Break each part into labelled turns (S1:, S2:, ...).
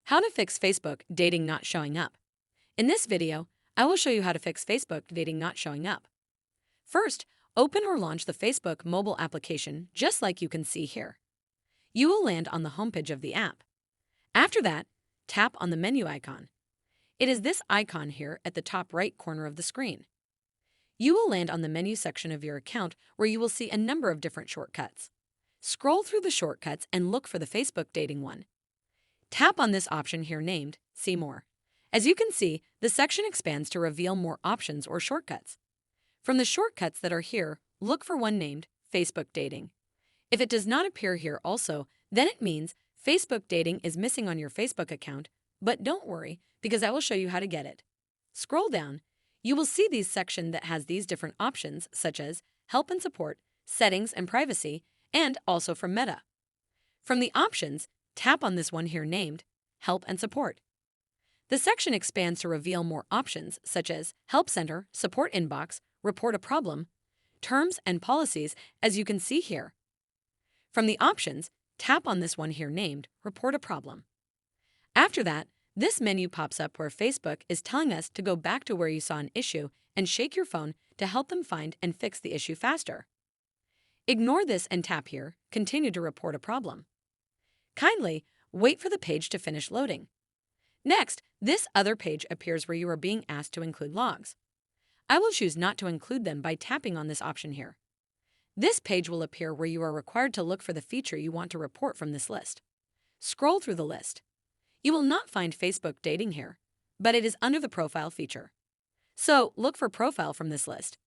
S1: How to fix Facebook dating not showing up. In this video, I will show you how to fix Facebook dating not showing up. First, open or launch the Facebook mobile application just like you can see here. You will land on the homepage of the app. After that, tap on the menu icon. It is this icon here at the top right corner of the screen. You will land on the menu section of your account where you will see a number of different shortcuts. Scroll through the shortcuts and look for the Facebook dating one. Tap on this option here named See More. As you can see, the section expands to reveal more options or shortcuts. From the shortcuts that are here, look for one named Facebook Dating. If it does not appear here also, then it means Facebook Dating is missing on your Facebook account, but don't worry because I will show you how to get it. Scroll down. You will see these section that has these different options such as Help and Support, Settings and Privacy, and also from Meta. From the options, tap on this one here named Help and Support. The section expands to reveal more options such as Help Center, Support Inbox, Report a Problem, Terms and Policies, as you can see here. From the options, tap on this one here named Report a Problem. After that, this menu pops up where Facebook is telling us to go back to where you saw an issue and shake your phone to help them find and fix the issue faster. Ignore this and tap here, Continue to report a problem. Kindly wait for the page to finish loading. Next, this other page appears where you are being asked to include logs. I will choose not to include them by tapping on this option here. This page will appear where you are required to look for the feature you want to report from this list. Scroll through the list. You will not find Facebook Dating here, but it is under the Profile feature. So, look for Profile from this list.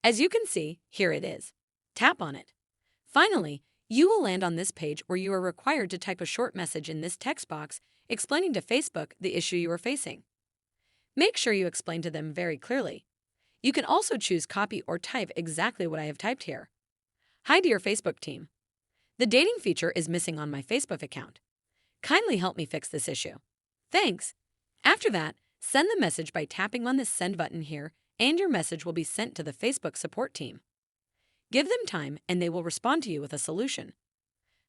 S1: As you can see, here it is. Tap on it. Finally, you will land on this page where you are required to type a short message in this text box explaining to Facebook the issue you are facing. Make sure you explain to them very clearly. You can also choose copy or type exactly what I have typed here. Hi dear Facebook team. The dating feature is missing on my Facebook account. Kindly help me fix this issue. Thanks. After that, send the message by tapping on this send button here and your message will be sent to the Facebook support team. Give them time and they will respond to you with a solution.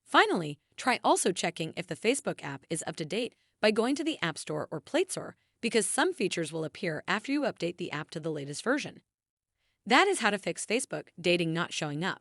S1: Finally, try also checking if the Facebook app is up to date by going to the App Store or Play Store because some features will appear after you update the app to the latest version. That is how to fix Facebook dating not showing up.